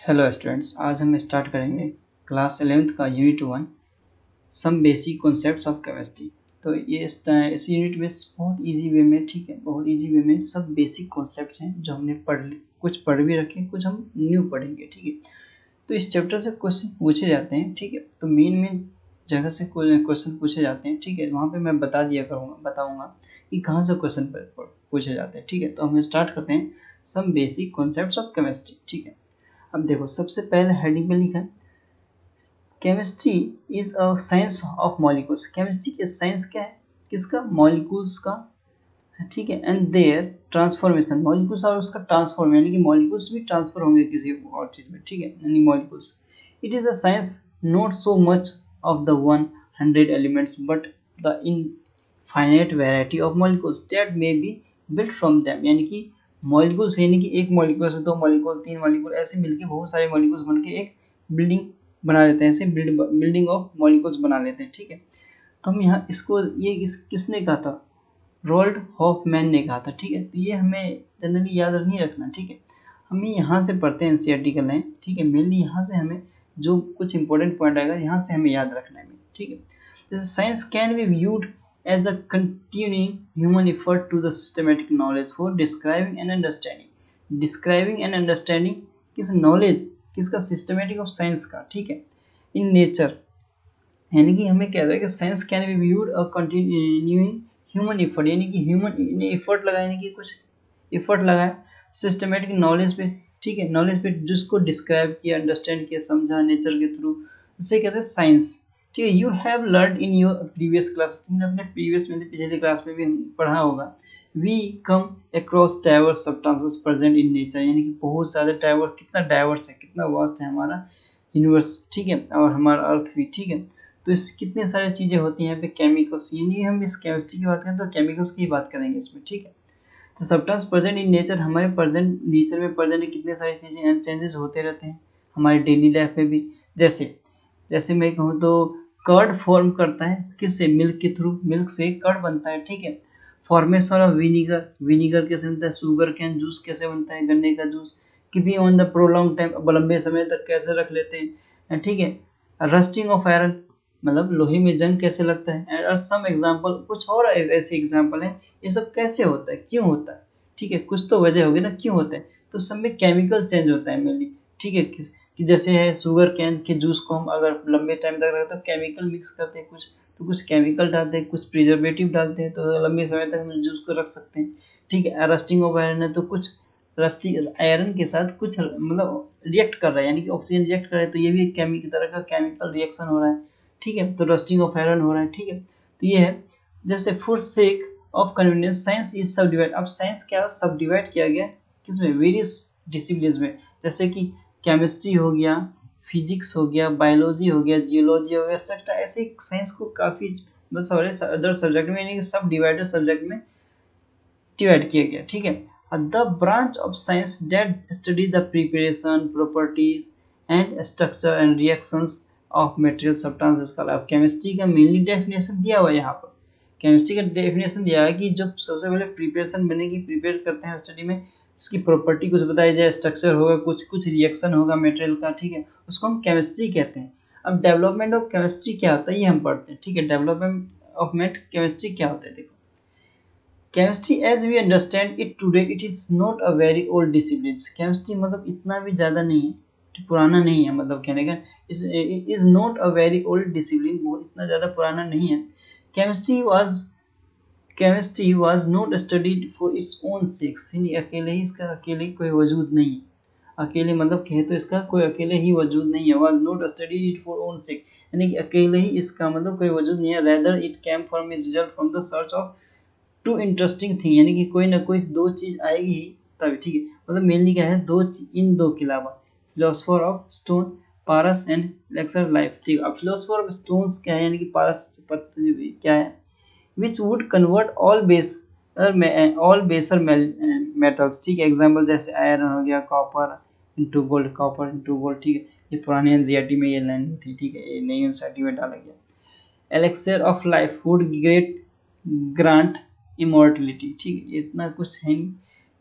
Hello students, आज हम start करेंगे क्लास 11th का unit 1 some basic concepts of chemistry. तो ये इस यूनिट में बहुत इजी वे में, ठीक है, बहुत इजी वे में सब बेसिक कॉन्सेप्ट्स हैं जो हमने कुछ पढ़ भी रखे, कुछ हम न्यू पढ़ेंगे, ठीक है। तो इस चैप्टर से क्वेश्चन पूछे जाते हैं, ठीक है। तो मेन जगह से क्वेश्चन पूछे जाते हैं, ठीक है। वहाँ पे मैं बताऊँगा कि कहाँ से क्वेश्चन पूछे जाते हैं, ठीक है। तो हम स्टार्ट करते हैं some basic concepts of chemistry, ठीक है। अब देखो, सबसे पहले हेडिंग में लिखा है chemistry is a science of molecules. Chemistry के साइंस क्या है, किसका, मॉलिक्यूल्स का, ठीक है। एंड देयर ट्रांसफॉर्मेशन, मॉलिक्यूल्स और उसका ट्रांसफॉर्म, यानी कि मॉलिक्यूल्स भी ट्रांसफर होंगे किसी और चीज में, ठीक है, यानी molecules. It is a science not so much of the 100 elements but the infinite variety of molecules that may be built from them, यानी कि मॉलिक्यूल्स, यानी कि एक मॉलिक्यूल से दो मॉलिक्यूल, तीन मॉलिक्यूल, ऐसे मिलके बहुत सारे मॉलिक्यूल्स बन के एक बिल्डिंग बना लेते हैं, ऐसे बिल्डिंग ऑफ मॉलिक्यूल्स बना लेते हैं, ठीक है। तो हम यहाँ इसको किसने कहा था, रोल्ड हॉफमैन ने कहा था, ठीक है। तो ये हमें जनरली याद नहीं रखना, ठीक है। हमें यहाँ से पढ़ते हैं एनसीईआरटी का लाइन, ठीक है। मेनली यहाँ से हमें जो कुछ इंपॉर्टेंट पॉइंट आएगा यहाँ से हमें याद रखना है, ठीक है। जैसे science can be viewed as a continuing human effort to the systematic knowledge for describing and understanding किस knowledge, किसका, systematic of science का, ठीक है, in nature। यानी कि हमें कह रहा है कि science can be viewed a continuing human effort, यानी कि ह्यूमन ने एफर्ट लगाया, यानी कि कुछ एफर्ट लगाया सिस्टमेटिक नॉलेज पे, ठीक है, नॉलेज पे जिसको डिस्क्राइब किया, अंडरस्टैंड किया, समझा नेचर के थ्रू, उसे कहते हैं साइंस, ठीक है। You have learn in your previous class, तुमने अपने पिछले क्लास में भी पढ़ा होगा। We come across diverse substances present in nature, यानी कि बहुत ज़्यादा डाइवर्स, कितना डाइवर्स है, कितना वास्ट है हमारा यूनिवर्स, ठीक है, और हमारा अर्थ भी, ठीक है। तो इस कितने सारी चीज़ें होती हैं यहाँ पे, केमिकल्स, यानी हम इस केमिस्ट्री की बात करें तो केमिकल्स की बात करेंगे इसमें, ठीक है। तो सब्सटेंस प्रेजेंट इन नेचर, हमारे प्रेजेंट नेचर में प्रेजेंट कितने सारी चीज़ें एंड चेंजेस होते रहते हैं हमारे डेली लाइफ में भी। जैसे जैसे मैं कहूँ तो कर्ड फॉर्म करता है किससे, मिल्क के थ्रू, मिल्क से कर्ड बनता है, ठीक है। फॉर्मेशन ऑफ विनीगर, विनीगर कैसे बनता है, शुगर कैन जूस कैसे बनता है, गन्ने का जूस, कि भी ऑन द प्रोलॉन्ग टाइम, लंबे समय तक कैसे रख लेते हैं, ठीक है। रस्टिंग ऑफ आयरन, मतलब लोहे में जंग कैसे लगता है, और सम एग्जांपल, कुछ और ऐसे एग्जांपल हैं। ये सब कैसे होता है, क्यों होता है, ठीक है, कुछ तो वजह होगी ना क्यों होता है। तो सब में केमिकल चेंज होता है मेनली, ठीक है। कि जैसे है शुगर कैन के जूस को हम अगर लंबे टाइम तक रखते तो केमिकल मिक्स करते हैं कुछ, तो कुछ केमिकल डालते हैं, कुछ प्रिजर्वेटिव डालते हैं, तो लंबे समय तक हम जूस को रख सकते हैं, ठीक है। रस्टिंग ऑफ आयरन है तो कुछ रस्टिंग आयरन के साथ कुछ मतलब रिएक्ट कर रहा है, यानी कि ऑक्सीजन रिएक्ट कर रहा है, तो ये भी एक केमिकल तरह का केमिकल रिएक्शन हो रहा है, ठीक है। तो रस्टिंग ऑफ आयरन हो रहा है, ठीक है। तो ये है। जैसे for sake of convenience science is सब डिवाइड, अब साइंस क्या सब डिवाइड किया गया किसमें, वेरियस डिसिप्लिन में। जैसे कि केमिस्ट्री हो गया, फिजिक्स हो गया, बायोलॉजी हो गया, जियोलॉजी हो गया, एक्सेट्रा, ऐसे साइंस को काफ़ी सारे अदर सब्जेक्ट में, यानी कि सब डिवाइडेड सब्जेक्ट में डिवाइड किया गया, ठीक है। The branch of science that study the preparation, properties and structure and reactions of material substances का। अब केमिस्ट्री का मेनली डेफिनेशन दिया हुआ है यहाँ पर, केमिस्ट्री का डेफिनेशन दिया है कि जब सबसे पहले प्रिपरेशन बनेगी, प्रिपेयर करते हैं स्टडी में, इसकी प्रॉपर्टी कुछ बताई जाए, स्ट्रक्चर होगा, कुछ कुछ रिएक्शन होगा मटेरियल का, ठीक है, उसको हम केमिस्ट्री कहते हैं। अब डेवलपमेंट ऑफ केमिस्ट्री क्या होता है ये हम पढ़ते हैं, ठीक है। डेवलपमेंट ऑफ केमिस्ट्री क्या होता है, देखो, chemistry as we understand it today it is not a very old discipline. Chemistry मतलब इतना भी ज़्यादा नहीं है, पुराना नहीं है, मतलब कहने का is not a very old discipline, बहुत इतना ज़्यादा पुराना नहीं है। Chemistry was not studied for its own sex, यानी अकेले ही, इसका अकेले कोई वजूद नहीं है, अकेले मतलब कहे तो इसका कोई अकेले ही वजूद नहीं है। Was not studied it for own sex, यानी कि अकेले ही इसका मतलब कोई वजूद नहीं है। Rather it came from a result from the search of two interesting thing, यानी कि कोई ना कोई दो चीज आएगी ही तभी, ठीक है। मतलब मेनली क्या है, इन दो के अलावा philosopher of stone, Paras and lecture life, ठीक है। अब फिलोसफर ऑफ स्टोन्स क्या है, यानी कि पारस क्या है, विच वुड कन्वर्ट ऑल बेसर मेटल्स, ठीक है। एग्जाम्पल जैसे आयरन हो गया, कॉपर इंटू गोल्ड, ठीक है। ये पुराने एनसीईआरटी में ये लाइन थी, ठीक है, ये नई एनसीईआरटी में डाला गया। Elixir of life would great grant immortality, ठीक है, इतना कुछ है नहीं,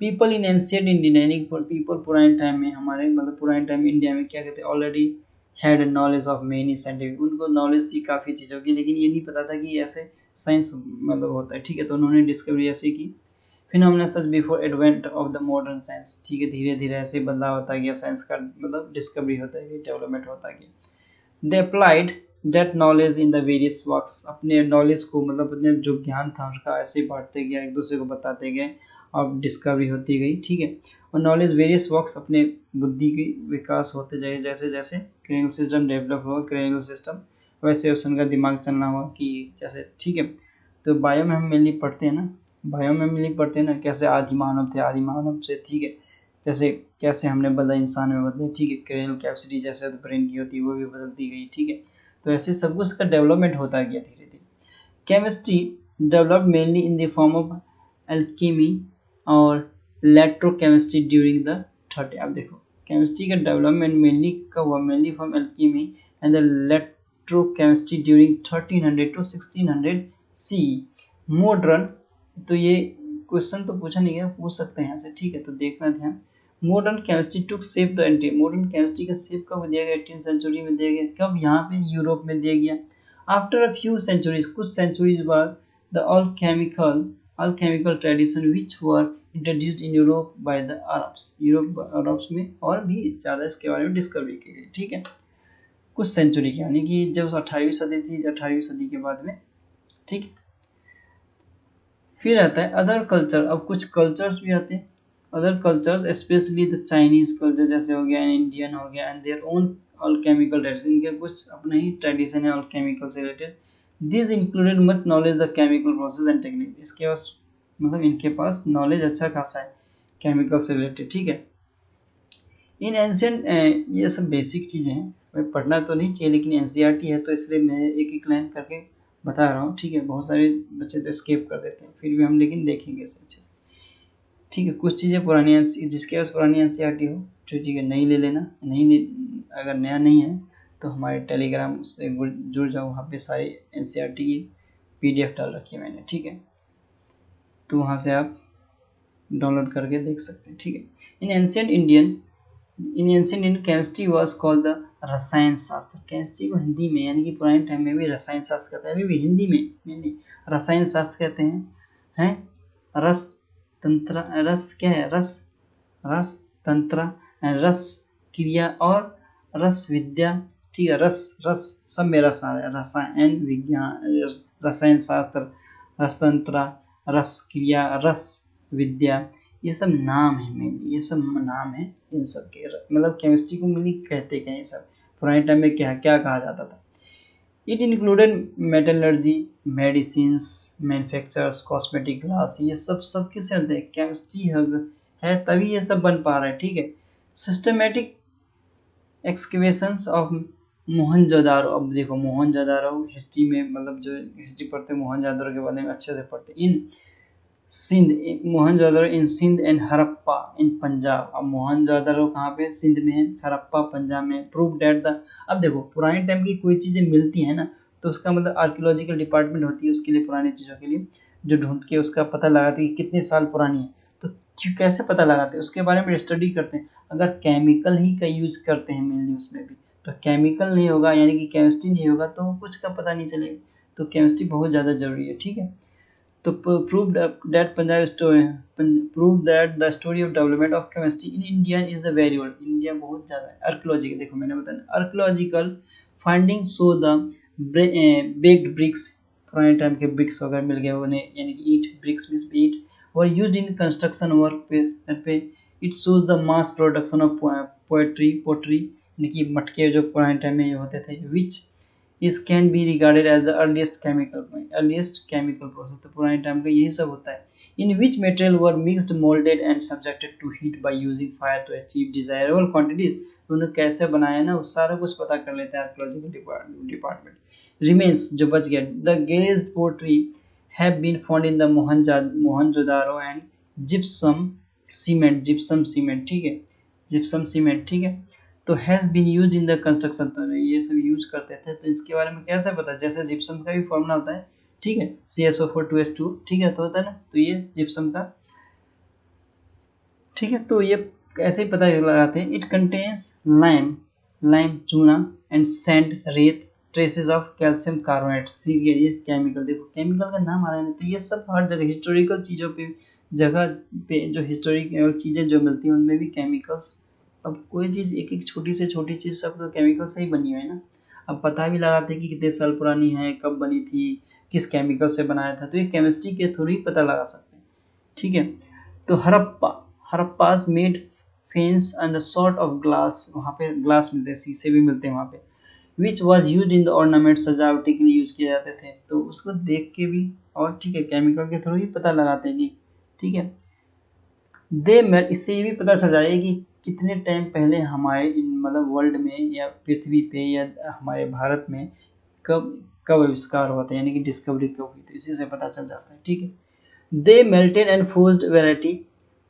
पीपल इन एंशियंट इंडिया, यानी पीपल पुराने टाइम में, हमारे मतलब पुराने टाइम में इंडिया में क्या कहते हैं, already had knowledge of many scientific, उनको नॉलेज थी काफ़ी चीज़ों की, लेकिन ये नहीं पता था कि ऐसे साइंस मतलब होता है, ठीक है। तो उन्होंने डिस्कवरी ऐसे की। Phenomena such before advent of the modern science, ठीक है। धीरे धीरे ऐसे बदलाव होता गया, साइंस का मतलब डिस्कवरी होता गया, डेवलपमेंट होता गया। They applied that knowledge in the various works, अपने नॉलेज को मतलब अपने जो ज्ञान था उसका ऐसे ही बांटते गया, एक दूसरे को बताते गए और डिस्कवरी होती गई, ठीक है। और नॉलेज वेरियस वर्क्स, अपने बुद्धि की विकास होते जाए, जैसे जैसे क्रेनियल सिस्टम डेवलप हुआ, क्रेनियल सिस्टम वैसे उनका दिमाग चलना हुआ कि जैसे, ठीक है। तो बायो में हम मेनली पढ़ते हैं ना, बायो में मेनली पढ़ते हैं ना, कैसे आदि मानव थे, आदि मानव से, ठीक है, जैसे कैसे हमने बदला, इंसान में बदले, ठीक है। क्रेनियल कैपेसिटी जैसे ब्रेन की होती है वो भी बदलती गई, ठीक है। तो ऐसे सब कुछ का डेवलपमेंट होता गया धीरे धीरे। Chemistry developed mainly in the form of alchemy और इलेक्ट्रोकेमिस्ट्री ड्यूरिंग द 30, अब देखो केमिस्ट्री का डेवलपमेंट मेनली कब हुआ, mainly from alchemy and the electrochemistry during 1300 to 1600 C. Modern, तो ये क्वेश्चन तो पूछा नहीं गया, पूछ सकते हैं यहाँ से, ठीक है। तो देखना ध्यान, modern chemistry took shape the anti, modern chemistry का शेप कब दिया गया, 18th सेंचुरी में दिया गया, कब, यहाँ पे यूरोप में दिया गया। आफ्टर अ फ्यू सेंचुरीज, कुछ सेंचुरीज बाद, the alchemical tradition which were introduced in Europe by the Arabs, Europe Arabs में और भी ज़्यादा इसके बारे में डिस्कवरी की गई, ठीक है। कुछ सेंचुरी की, यानी कि जब 18वीं सदी थी, 18वीं सदी के बाद में, ठीक है। फिर आता है अदर कल्चर, अब कुछ कल्चर्स भी आते हैं, other cultures specially the Chinese culture जैसे हो गया, इंडियन हो गया, and their own alchemical tradition, इनके कुछ अपना ही ट्रेडिशन है alchemical से related. This included much knowledge the chemical process and technique, इसके पास मतलब इनके पास नॉलेज अच्छा खासा है केमिकल से रिलेटेड, ठीक है। इन एंशियंट, ये सब बेसिक चीज़ें हैं, मैं पढ़ना तो नहीं चाहिए, लेकिन एनसीईआरटी है तो इसलिए मैं एक एक लाइन करके बता रहा हूँ, ठीक है। बहुत सारे बच्चे तो स्किप कर देते हैं, फिर भी हम लेकिन देखेंगे इसे अच्छे से, ठीक है। कुछ चीज़ें पुरानी, जिसके पास पुरानी एनसीईआरटी हो तो ठीक है, नई ले लेना, नहीं अगर नया नहीं है तो हमारे टेलीग्राम से जुड़ जाओ, वहाँ पे सारी एनसीईआरटी की पीडीएफ डाल रखी है मैंने, ठीक है। तो वहाँ से आप डाउनलोड करके देख सकते हैं, ठीक है। In ancient Indian chemistry was called the रसायन शास्त्र, केमिस्ट्री को हिंदी में, यानी कि पुराने टाइम में भी रसायन शास्त्र कहते हैं, अभी भी हिंदी में यानी रसायन शास्त्र कहते हैं रस तंत्र, रस क्या है, रस तंत्र, रस क्रिया और रस विद्या, ठीक है। रस रस सब में रस आ रहा है, रसायन विज्ञान, रसायन शास्त्र, रसतंत्र, रस क्रिया, रस विद्या, ये सब नाम है मेनली, ये सब नाम है इन सब के, मतलब केमिस्ट्री को मेनली कहते क्या ये सब, पुराने टाइम में क्या क्या कहा जाता था। It included metallurgy, medicine, manufacturers, cosmetic, glass, ये सब किससे होते हैं, केमिस्ट्री है तभी ये सब बन पा रहा है, ठीक है। सिस्टमेटिक एक्सकेवेशंस ऑफ मोहनजोदारो, अब देखो मोहनजोदारो हिस्ट्री में, मतलब जो हिस्ट्री पढ़ते हैं मोहनजोदारो के बारे में अच्छे से पढ़ते हैं। इन सिंध, मोहनजोदड़ो इन सिंध एंड हड़प्पा इन पंजाब, अब मोहनजोदड़ो कहाँ पे, सिंध में है, हड़प्पा पंजाब में। प्रूव डेट द, अब देखो पुराने टाइम की कोई चीज़ें मिलती हैं ना, तो उसका मतलब आर्कियोलॉजिकल डिपार्टमेंट होती है उसके लिए, पुरानी चीज़ों के लिए जो ढूंढ के उसका पता लगाती है कि कितने साल पुरानी है, तो कैसे पता लगाते हैं उसके बारे में स्टडी करते हैं। अगर केमिकल ही का यूज़ करते हैं मेनली उसमें भी, तो केमिकल नहीं होगा यानी कि केमिस्ट्री नहीं होगा तो कुछ का पता नहीं चलेगा, तो केमिस्ट्री बहुत ज़्यादा ज़रूरी है, ठीक है। तो prove that Punjab story, prove that the story of development of chemistry in India is a very old, India बहुत ज़्यादा है। आर्कियोलॉजी देखो मैंने बताया, archaeological finding show the baked bricks, पुराने टाइम के ब्रिक्स वगैरह मिल गए उन्हें, यानी कि ईट, ब्रिक्स मीन्स ईट, और यूज्ड इन कंस्ट्रक्शन वर्क पे। It shows the mass production of pottery, यानी कि मटके जो पुराने टाइम में होते थे, which is can be regarded as the earliest chemical process, तो पुराने टाइम का यही सब होता है। In which material were mixed, moulded and subjected to heat by using fire to achieve desirable quantities, उन्होंने कैसे बनाया ना वो सारा कुछ पता कर लेते हैं आर्कियोलॉजिकल डिपार्टमेंट। रिमेन्स जो बच गया, the glazed pottery have been found in the Mohenjodaro and gypsum cement, ठीक है, जिप्सम सीमेंट, ठीक है। तो has been use in the construction, तो ये सब यूज करते थे, तो इसके बारे में कैसे पता, जैसे जिप्सम का भी फॉर्मूला होता है, ठीक है, CSO4 2H2, ठीक है, तो होता है ना, तो ये जिप्सम का ठीक है, तो ये ऐसे ही पता लगाते हैं। इट कंटेन्स लाइम चूना एंड सैंड रेत ट्रेसेस ऑफ कैल्शियम कार्बोनेट। ये केमिकल, देखो केमिकल का नाम आ रहा है, तो ये सब हर जगह हिस्टोरिकल चीज़ों पे, जगह पे जो हिस्टोरिकल चीज़ें जो मिलती हैं उनमें भी केमिकल्स। अब कोई चीज़, एक एक छोटी से छोटी चीज़ सब तो केमिकल से ही बनी हुई है ना। अब पता भी लगाते हैं कि कितने साल पुरानी है, कब बनी थी, किस केमिकल से बनाया था, तो ये केमिस्ट्री के थ्रू ही पता लगा सकते हैं। ठीक है, तो Harappans made faience and a sort of glass, वहाँ पे ग्लास मिलते हैं, शीशे भी मिलते हैं वहाँ पे, which was use in the ornament, सजावटी के लिए यूज किए जाते थे। तो उसको देख के भी, और ठीक है केमिकल के थ्रू ही पता लगाते हैं कि ठीक है। दे मेट, इससे ये भी पता चल जाएगा कि कितने टाइम पहले हमारे मतलब वर्ल्ड में या पृथ्वी पे या हमारे भारत में कब कब आविष्कार हुआ था, यानी कि डिस्कवरी कब हुई थी, इसी से पता चल जाता है। ठीक है, they melted and forged variety,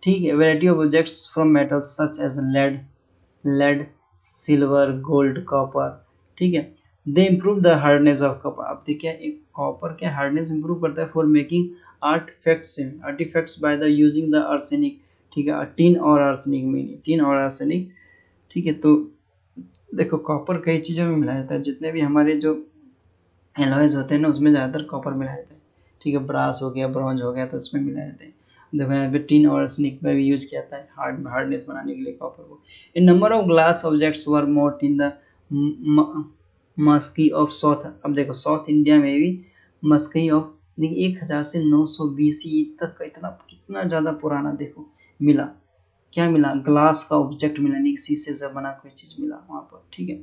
ठीक है, variety of objects from metals such as lead silver gold copper. ठीक है, they improve the hardness of copper. अब देखिए एक कॉपर क्या हार्डनेस इंप्रूव करता है for making artifacts by the using the arsenic. ठीक है, टीन और आर्सेनिक। ठीक है, तो देखो कॉपर कई चीज़ों में मिलाया जाता है, जितने भी हमारे जो एलॉयज होते हैं ना उसमें ज़्यादातर कॉपर मिलाया जाता है। ठीक है, ब्रास हो गया, ब्रॉन्ज हो गया, तो उसमें मिलाए जाते हैं। देखो यहाँ पे टीन और आर्सेनिक में भी यूज किया जाता है हार्डनेस बनाने के लिए कॉपर को। In number of glass objects were made in the Maski of south. अब देखो साउथ इंडिया में भी मस्की ऑफ, देखिए 1000 से 900 BC तक का इतना कितना ज़्यादा पुराना देखो मिला। क्या मिला? ग्लास का ऑब्जेक्ट मिला, नहीं शीशे से बना कोई चीज़ मिला वहाँ पर। ठीक है,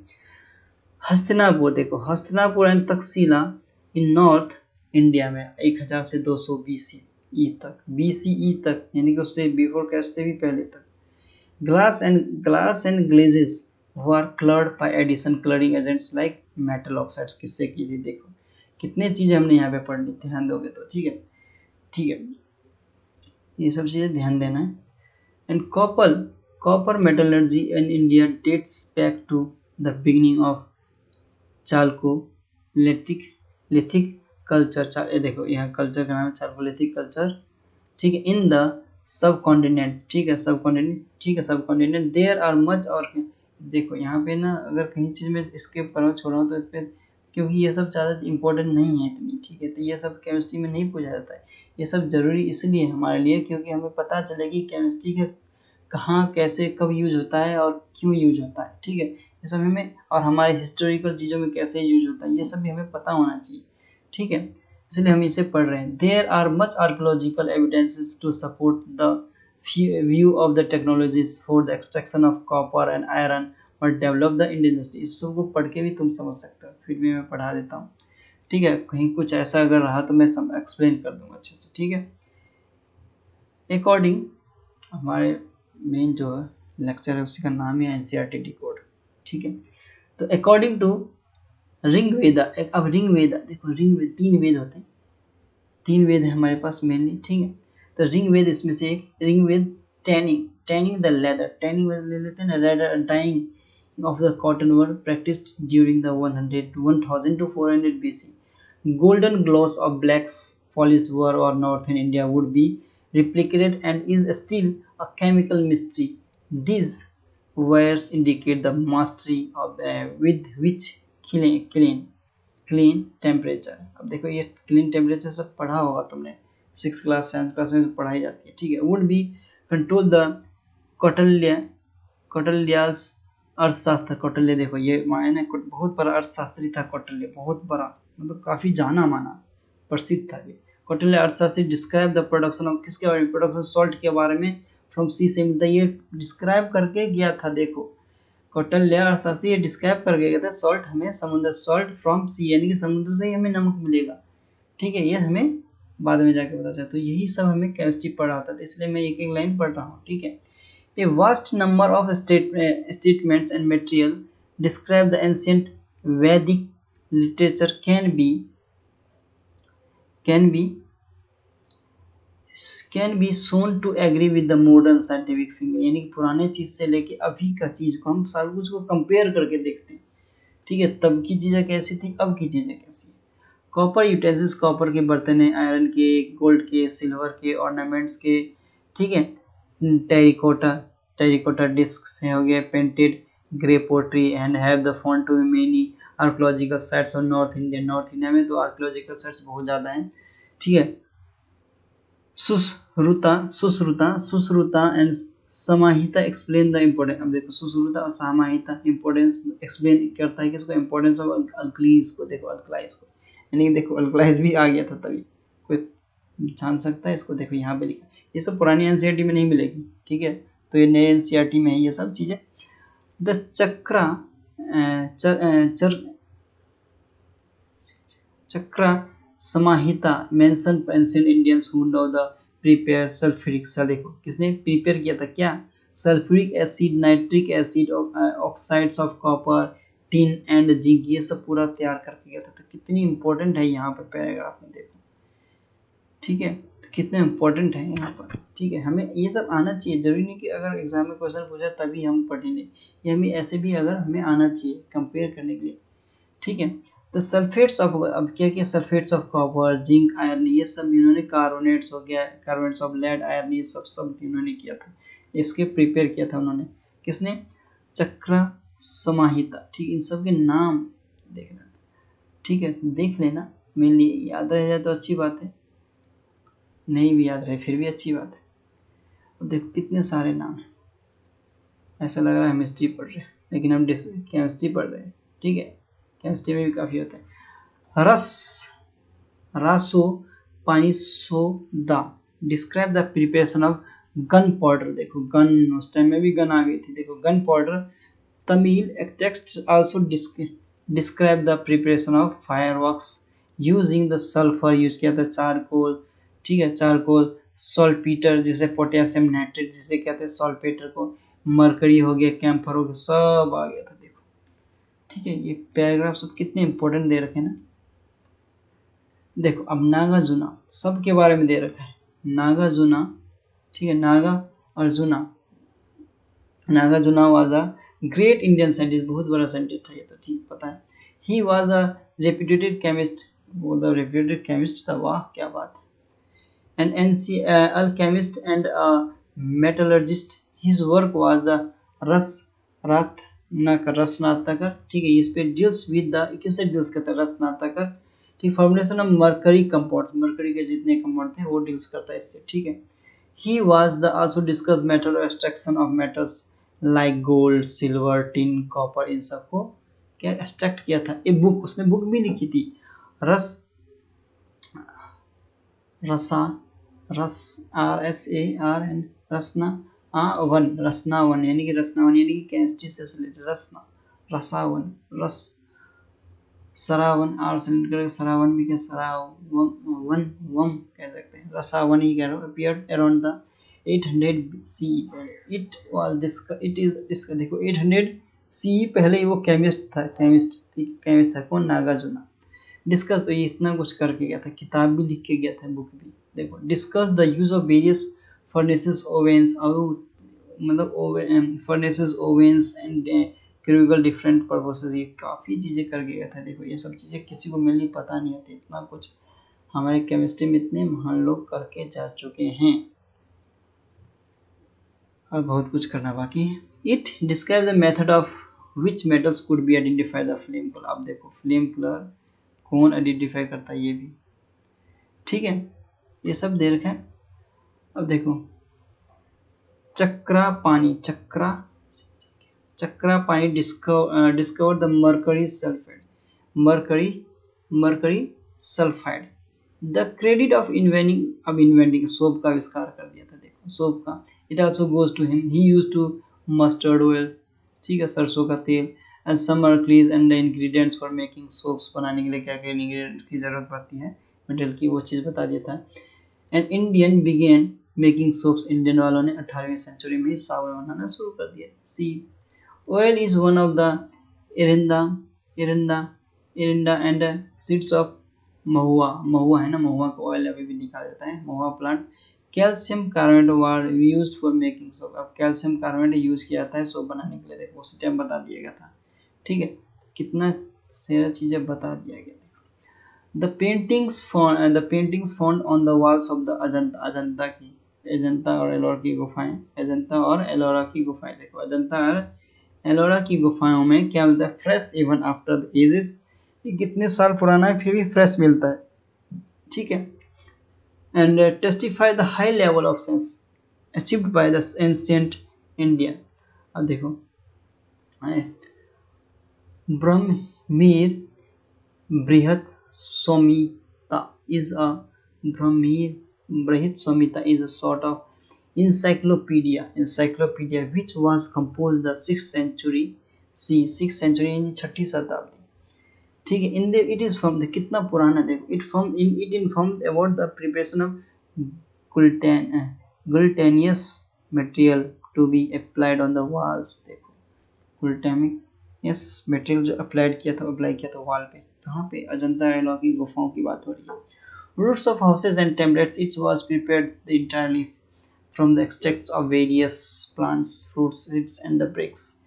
हस्तिनापुर, देखो Hastinapur and Takshashila in north India में 1000 से 200 BCE तक, यानी कि उससे बिफोर क्राइस्ट से भी पहले तक। Glass and glazes were coloured by addition colouring agents like metal oxides. किससे की थी? देखो कितने चीज़ें हमने यहाँ पे पढ़ ली, ध्यान दोगे तो। ठीक है, ये सब चीज़ें ध्यान देना है। And copper metallurgy in India dates back to the beginning of chalcolithic culture. ये देखो यहाँ कल्चर का नाम है चाल्कोलिथिक कल्चर। ठीक है, इन द सब कॉन्टिनेंट। ठीक है, सब कॉन्टिनेंट देयर आर मच। और देखो यहाँ पे ना अगर कहीं चीज़ में स्किप करो छोड़ो तो फिर, क्योंकि ये सब ज़्यादा इम्पोर्टेंट नहीं है इतनी। ठीक है, तो ये सब केमिस्ट्री में नहीं पूछा जाता है। ये सब ज़रूरी इसलिए हमारे लिए क्योंकि हमें पता चले कि केमिस्ट्री के कहाँ कैसे कब यूज होता है और क्यों यूज होता है। ठीक है, ये सब हमें, और हमारे हिस्टोरिकल चीज़ों में कैसे यूज होता है ये सब भी हमें पता होना चाहिए। ठीक है, इसलिए हम इसे पढ़ रहे हैं। There are much archaeological evidences to support the view of the technologies for the extraction of copper and iron और डेवलप द इंडिजिनिटी। इस सब को पढ़ के भी तुम समझ सकते हो, फिर भी मैं पढ़ा देता हूँ। ठीक है, कहीं कुछ ऐसा अगर रहा तो मैं एक्सप्लेन कर दूंगा अच्छे से। ठीक है, अकॉर्डिंग हमारे मेन जो है लेक्चर है उसी का नाम है एनसीईआरटी डिकोड। ठीक है, तो अकॉर्डिंग टू रिंग वेदा, अब रिंग वेदा देखो, रिंग वेद 3 वेद होते हैं, 3 वेद है हमारे पास मेनली। ठीक है, तो रिंग वेद इसमें से एक रिंग वेद टैनिंग द लेदर, टैनिंग ले लेते हैं ना, leather dyeing of the cotton were practised during the 1000 to 400 BC। Golden gloss of blacks polished ware or northern India would be replicated and is still a chemical mystery. These wares indicate the mastery of with which clean temperature। अब देखो ये clean temperature सब पढ़ा होगा तुमने, 6th class 7th class में पढ़ाई जाती है। ठीक है, would be control the कौटिल्यास अर्थशास्त्र। कौटिल्य देखो ये मायने बहुत बड़ा अर्थशास्त्री था कौटिल्य, बहुत बड़ा मतलब काफ़ी जाना माना प्रसिद्ध था ये कौटिल्य अर्थशास्त्री। डिस्क्राइब द प्रोडक्शन ऑफ, किसके बारे में? प्रोडक्शन सॉल्ट के बारे में, फ्रॉम सी से मिलता है, ये डिस्क्राइब करके गया था। देखो कौटिल्य अर्थशास्त्री ये डिस्क्राइब करके गया था, सॉल्ट हमें समुद्र, सॉल्ट फ्रॉम सी यानी कि समुद्र से ही हमें नमक मिलेगा। ठीक है, ये हमें बाद में जाके पता चला। तो यही सब हमें केमिस्ट्री पढ़ाता था, इसलिए मैं एक एक लाइन पढ़ रहा हूँ। ठीक है, A vast number of statements and material describe the ancient Vedic literature can be shown to agree with the modern scientific thinking। यानी कि पुराने चीज से लेके अभी का चीज को हम सब कुछ को कंपेयर करके देखते हैं। ठीक है, तब की चीजें कैसी थी, अब की चीजें कैसी है। कॉपर यूटेंसिल्स, कॉपर के बर्तन है, आयरन के, गोल्ड के, सिल्वर के, ऑर्नामेंट्स के। ठीक है, टेरिकोटा टेरिकोटा डिस्क्स है, हो गया painted grey pottery and have the found to be many archaeological sites on north India. North India में तो आर्कोलॉजिकल साइट्स बहुत ज़्यादा हैं, ठीक है। Sushruta and Samhita explain the importance. अब देखो सुश्रुता और समाहिता इम्पोर्टेंस एक्सप्लेन करता है किसको, इम्पोर्टेंस ऑफ अल्कलीज को। देखो अल्कलाइज को, यानी कि देखो अल्कलाइज भी आ गया था तभी, कोई जान सकता है इसको। देखो यहाँ पे लिखा, ये सब पुरानी एनसीईआरटी में नहीं मिलेगी, ठीक है, तो ये नए एनसीईआरटी में है ये सब चीज़ें। द चक्रा Samhita mention ancient Indians who know the prepare sulphuric. देखो किसने प्रिपेयर किया था, क्या, sulphuric acid, nitric acid, oxides of copper, tin and zinc, ये सब पूरा तैयार करके गया था। तो कितनी इंपॉर्टेंट है यहाँ पर पैराग्राफ में, देखो, ठीक है, तो कितने इंपॉर्टेंट है यहाँ पर, ठीक है। हमें ये सब आना चाहिए, जरूरी नहीं कि अगर एग्जाम में क्वेश्चन पूछा तभी हम पढ़ेंगे, ये हमें ऐसे भी अगर हमें आना चाहिए कंपेयर करने के लिए, ठीक है। तो सल्फेट्स ऑफ, अब क्या किया, sulphates of copper, zinc, iron, ये सब इन्होंने, कार्बोनेट्स हो गया, कार्बोनेट्स ऑफ लेड, आयरन, ये सब इन्होंने किया था, इसके प्रिपेयर किया था उन्होंने, किसने, चक्रा समाहिता, ठीक, इन सब के नाम देखना, ठीक है, देख लेना, मेनली याद रह जाए तो अच्छी बात है, नहीं भी याद रहे फिर भी अच्छी बात है। अब देखो कितने सारे नाम हैं, ऐसा लग रहा है हम हिस्ट्री पढ़ रहे हैं, लेकिन हम केमिस्ट्री पढ़ रहे हैं, ठीक है, केमिस्ट्री में भी काफ़ी होता है। Rasopanishad describe the preparation of gun powder. देखो गन, उस टाइम में भी गन आ गई थी, देखो gun powder. Tamil text also describe the preparation of fireworks using the sulphur, use किया था चारकोल, ठीक है, चारकोल, सॉल्टपीटर जिसे पोटेशियम नाइट्रेट जिसे कहते हैं सॉल्टपेटर को, मरकरी हो गया, कैम्फर हो गया, सब आ गया था, देखो, ठीक है। ये पैराग्राफ सब कितने इंपॉर्टेंट दे रखे हैं ना। देखो अब नागार्जुना सब के बारे में दे रखा है, नागार्जुना, ठीक है, Nagarjuna was a great Indian scientist, बहुत बड़ा साइंटिस्ट था ये तो, ठीक पता है। He was a reputed chemist, वो द रेप्यूटेड केमिस्ट था, वाह क्या बात है। An alchemist and a metallurgist. His work was the रसनातकर, ठीक है, इस पे डील्स विद द, किससे डील्स करता है, रसनातकर, ठीक, formulation of mercury compounds, mercury के जितने कंपाउंड थे वो डील्स करता है इससे, ठीक है। He was the also discuss metal extraction of metals like gold, silver, tin, copper, इन सबको क्या एक्सट्रैक्ट किया था। एक बुक, उसने बुक भी लिखी थी, रस RSARN, रसनावन यानी कि केमिस्ट्री से रिलेटेड, रस सरावन, आर से रिलेटेड, सरावन भी क्या, सरावन वम कह सकते हैं, रसावन ही कह रहा हूँ। अपीयर्ड अराउंड द 800 CE, देखो 800 CE पहले ही वो केमिस्ट था कौन, नागार्जुना। डिस्कस, तो ये इतना कुछ करके गया था, किताब भी लिख के गया था, बुक भी। देखो discuss the use of various furnaces, ovens, मतलब furnaces, ovens and cubicle different purposes, ये काफ़ी चीज़ें करके गया था। देखो ये सब चीज़ें किसी को मेनली पता नहीं होती, इतना कुछ हमारे केमिस्ट्री में इतने महान लोग करके जा चुके हैं, और बहुत कुछ करना बाकी है। It describe the method of which metals could be identified the flame colour. अब देखो फ्लेम कलर कौन आइडेंटिफाई करता है ये भी, ठीक है, ये सब दे रखा है। अब देखो Chakrapani discover the mercury sulphide, the credit of inventing, अब इन्वेंटिंग सोप का आविष्कार कर दिया था, देखो सोप का। It also goes to him, he used to mustard oil, ठीक है, सरसों का तेल, and some mercuries and the ingredients for making soaps, बनाने के लिए क्या क्या इंग्रेडिएंट्स की जरूरत पड़ती है मेटल की, वो चीज़ बता दिया था। And Indian began making soaps, Indian वालों ने 18वीं सेंचुरी में ही साबुन बनाना शुरू कर दिया। Sea oil is one of the Eranda and seeds of Mahua है ना, महुआ का ऑयल अभी भी निकाला जाता है, Mahua plant. Calcium carbonate were used for making soap, अब कैल्शियम कार्बोनेट यूज़ किया जाता है सोप बनाने के लिए, देखो उसी टाइम बता दिया गया था, ठीक है, कितना सारा चीज़ें बता दिया गया। The paintings found on the walls of the Ajanta की अजंता और एलोरा की गुफाएं, अजंता और एलोरा की गुफाएं। देखो अजंता और एलोरा की गुफाओं में क्या मिलता है, fresh even after the ages, ये कितने साल पुराना है फिर भी फ्रेश मिलता है, ठीक है। And testify the high level of sense achieved by the ancient India. अब देखो ब्रह्मीर बृहत संहिता is a Brahmir Brihit Samhita is a sort of encyclopedia which was composed the 6th century C 6th century यानी 6ठी शताब्दी, ठीक है। In it is from the कितना पुराना, देखो it informed about the preparation of glutinous material to be applied on the walls. देखो glutinous material जो apply किया था वॉल पे, कहाँ पे, अजंता एलोरा की गुफाओं की बात हो रही है। Roofs of houses and templates, it was prepared entirely from the extracts of various plants, fruits, seeds, and the bricks,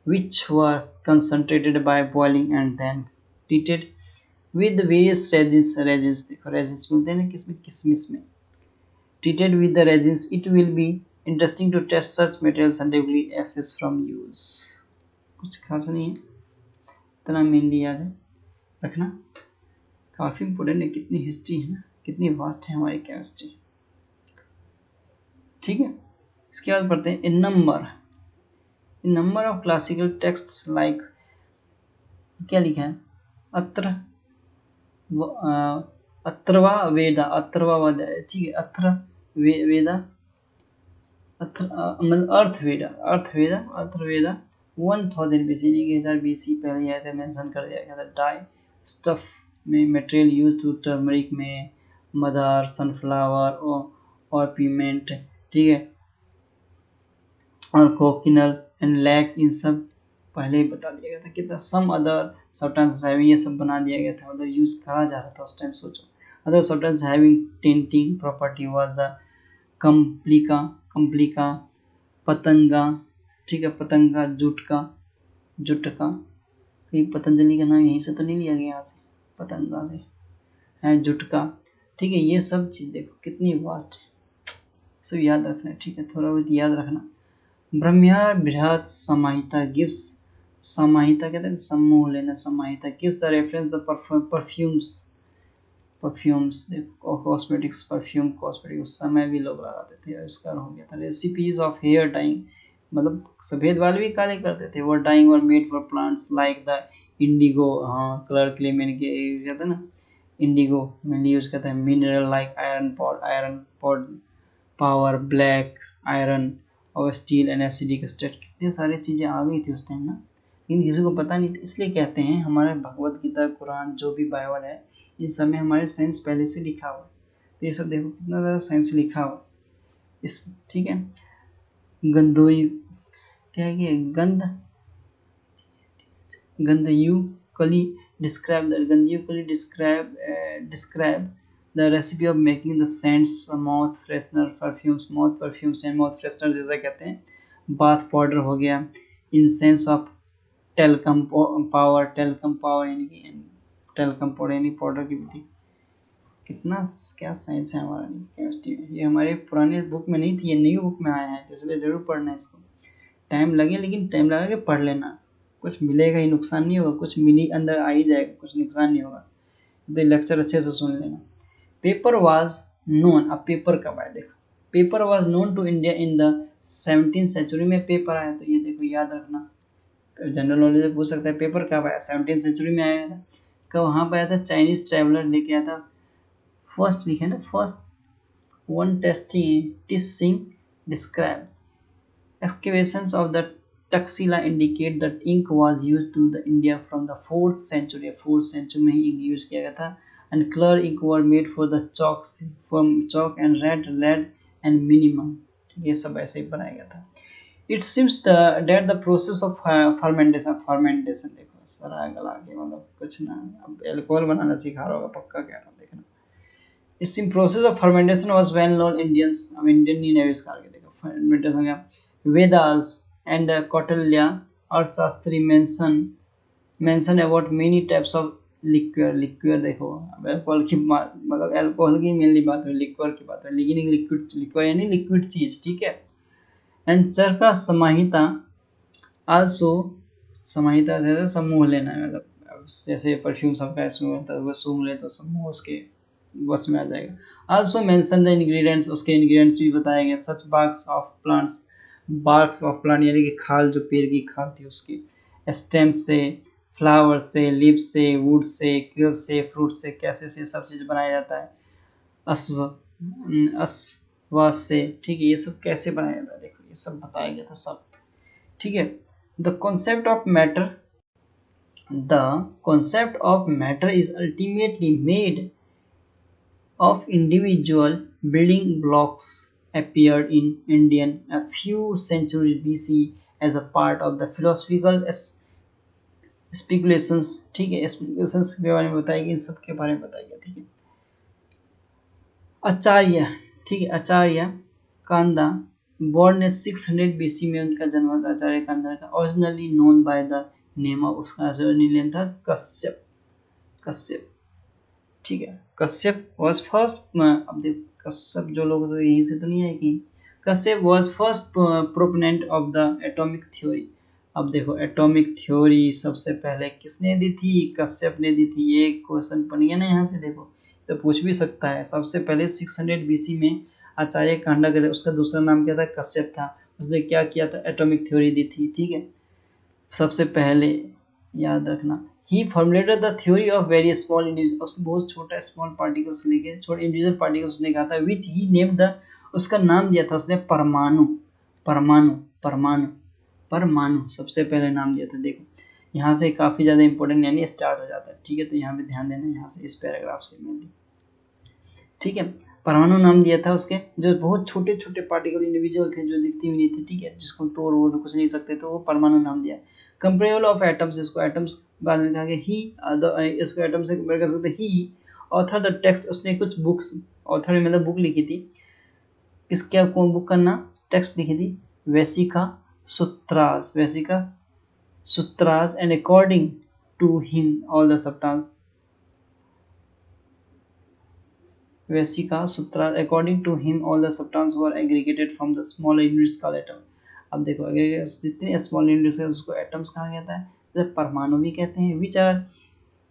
which were concentrated by boiling and then treated with the various resins। देखो resins मिलते हैं ना किसमें, किसमिस में। Treated with the resins, it will be interesting to test such materials and regularly assess from use। कुछ खास नहीं है, इतना मेनली याद है रखना, काफ़ी इम्पोर्टेंट है। कितनी हिस्ट्री है ना, कितनी वास्ट है हमारी केमिस्ट्री, ठीक है। इसके बाद पढ़ते हैं in number of classical texts like, क्या लिखा है, अथर्वा वेदा, ठीक है, अर्थवेदा 1000 BC, 1000 BC पहले आया था, मेंशन कर दिया गया था। डाई स्टफ में मटेरियल यूज टू टर्मरिक में मदार, सनफ्लावर और पीमेंट, ठीक है, और कोकिनल एंड लैक, इन सब पहले ही बता दिया गया था। कितना सम अदर सब्सटेंस हैविंग, ये सब बना दिया गया था, मतलब यूज करा जा रहा था उस टाइम। सोचो other substance having tinting property was the कंप्लिका पतंगा, ठीक है, पतंगा जुटका, कहीं पतंजलि का नाम यहीं से तो नहीं लिया गया, यहाँ से पतंगा से है, जुटका, ठीक है। ये सब चीज़ देखो कितनी वास्ट है, सब याद रखना है, ठीक है, थोड़ा बहुत याद रखना। ब्रह्म्यार बृहत समाहिता गिव्स, समाहिता कहते हैं समूह लेना, Samhita gives the reference the perfumes देखो, कॉस्मेटिक्स, परफ्यूम कॉस्मेटिक उस समय भी लोग लगाते थे, आविष्कार हो गया था। रेसिपीज ऑफ हेयर डाइंग, मतलब सफ़ेद वाले भी काले करते थे, वो dyeing were made for plants like the indigo, हाँ कलर के लिए मैंने कहते हैं ना, इंडिगो मेनली यूज करता है। Mineral like iron pod power, black iron और स्टील एंड एसिडिक स्टेट, कितने सारी चीज़ें आ गई थी उस टाइम ना, लेकिन किसी को पता नहीं था। इसलिए कहते हैं हमारे भगवत गीता, कुरान, जो भी बाइबल है, इन सब में हमारे साइंस पहले से लिखा हुआ है। तो ये सब देखो कितना ज़्यादा साइंस लिखा हुआ है इस, ठीक है। गंधोई क्या है कि गंधयुकली describe the recipe of making the scents, mouth perfumes and mouth freshener जैसा कहते हैं। बाथ पाउडर हो गया, इंसेंस ऑफ टेल्कम पावर यानी पाउडर की विधि। कितना क्या साइंस है हमारा केमिस्ट्री में, ये हमारे पुराने बुक में नहीं थी, ये न्यू बुक में आया है, तो इसलिए ज़रूर पढ़ना है इसको। टाइम लगे, लेकिन टाइम लगा के पढ़ लेना, कुछ मिलेगा ही, नुकसान नहीं होगा, कुछ मिली अंदर आ ही जाएगा, कुछ नुकसान नहीं होगा। तो लेक्चर अच्छे से सुन लेना। पेपर वाज नोन, अब पेपर कब आया देखो, paper was known to India in the 17th century में पेपर आया। तो ये देखो याद रखना, जनरल नॉलेज में पूछ सकता है पेपर कब आया, 17th सेंचुरी में आया था। कब, वहाँ पर आया था, चाइनीज ट्रैवलर लेके आया था। फर्स्ट लिखे ना, फर्स्ट वन टिसिंग describe excavations of the Taxila indicate that ink was used to the India from the 4th century। 4th century में ही ink यूज किया गया था। and color ink were made for the chalk and lead and minimum, ये सब ऐसे ही बनाया गया था। it seems that the process of fermentation देखो सरा गला के, मतलब कुछ ना, अब एल्कोहल बनाना सिखा रहा होगा पक्का, कह रहा हूँ देखना। इस process of fermentation was well known Indians, अब इंडियन ही ने आविष्कार किया देखो फर्मेंटेशन का। Vedas and Kautilya Arthashastri mention about many types of liquid, liquid देखो अब अल्कोहल की मतलब अल्कोहल की मेनली बात है, लिक्विड की बात है, लेकिन एक लिक्विड, लिक्विड यानी लिक्विड चीज, ठीक है। एंड चरका समाहिता आल्सो, समाहिता जैसे समूह लेना है, मतलब जैसे परफ्यूम सबका समूह होता है, वो सूंघ ले तो समूह उसके बस में आ जाएगा। आल्सो मेंशन द इंग्रेडिएंट्स, उसके इंग्रेडिएंट्स भी बताए गए। Such barks of plants, barks of plant यानी कि खाल, जो पेड़ की खाल थी उसकी, स्टेम से, फ्लावर से, लीफ से, वुड से, क्रिल से, फ्रूट से, कैसे से सब चीज़ बनाया जाता है। अश्व, अश्व से, ठीक है, ये सब कैसे बनाया जाता है, देखो ये सब बताया गया था सब, ठीक है। The concept of matter, the concept of matter is ultimately made of individual building blocks appeared in Indian a few centuries BC as a part of the philosophical speculations, ठीक है, speculations के बारे में बताएगी, इन सब के बारे में बताएगा, ठीक है। आचार्य, ठीक है, आचार्य कांदा born 600 BC में उनका जन्म हुआ था, आचार्य कांदा का। Originally known by the name of, उसका ओरिजिनल नेम था कश्यप, कश्यप, ठीक है। कश्यप वॉज फर्स्ट, अब देख कश्यप जो लोग तो यहीं से तो नहीं है कि Kashyap was first proponent of the atomic theory. अब देखो एटॉमिक थ्योरी सबसे पहले किसने दी थी, कश्यप ने दी थी। ये क्वेश्चन बन गया ना यहाँ से, देखो तो पूछ भी सकता है। सबसे पहले 600 BC में आचार्य कांडा का, उसका दूसरा नाम क्या था, कश्यप था। उसने क्या किया था, एटॉमिक थ्योरी दी थी, ठीक है। सबसे पहले याद रखना, ही formulated the theory of very small individual, उसने बहुत छोटा स्मॉल पार्टिकल्स लेके छोटे इंडिविजुअल पार्टिकल्स उसने कहा था, विच ही नेम द, उसका नाम दिया था उसने परमाणु, परमाणु, परमाणु, परमाणु सबसे पहले नाम दिया था। देखो यहाँ से काफ़ी ज़्यादा इंपॉर्टेंट यानी स्टार्ट हो जाता है, ठीक है। तो यहाँ पे ध्यान देना, यहाँ से इस पैराग्राफ से मेनली, ठीक है। परमाणु नाम दिया था उसके, जो बहुत छोटे छोटे पार्टिकल इंडिविजुअल थे, जो दिखती भी नहीं थी, ठीक है, जिसको तोड़ वोड़ कुछ नहीं सकते, तो वो परमाणु नाम दिया। कंपेरेबल ऑफ एटम्स, इसको एटम्स बाद में कहा गया। ही, इसको एटम से कंपेयर कर सकते। ही ऑथर द टेक्स्ट, उसने कुछ बुक्स, ऑथर मतलब बुक लिखी थी, किसके, कौन बुक का नाम, टेक्स्ट लिखी थी, Vaisheshika Sutras, Vaisheshika Sutras, and according to him all the substance, Vesica Sutra, according to him all the substance were aggregated from the small units called atom। अब देखो aggregates जितने स्मॉल यूनिट्स है उसको एटम्स कहा जाता है, जैसे परमाणु भी कहते हैं। Which are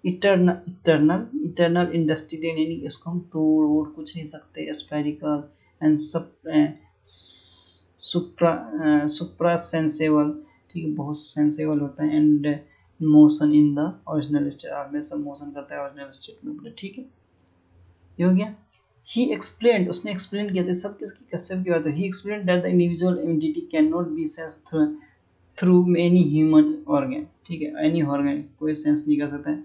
eternal, eternal, eternal industrial, यानी इसको हम तोड़ वोड़ कुछ नहीं सकते। स्पेरिकल एंड सुप्रा सेंसेबल, ठीक है, बहुत सेंसेबल होता है। And motion in the original state, हमेशा मोशन करता है ओरिजिनल स्टेट में, ठीक है। ये हो गया। ही एक्सप्लेन, उसने एक्सप्लेन किया था, सब किसकी, कश्यप की बात है। He explain that the individual entity can not be sensed through any human organ, ठीक है, एनी ऑर्गन कोई सेंस नहीं कर सकता है।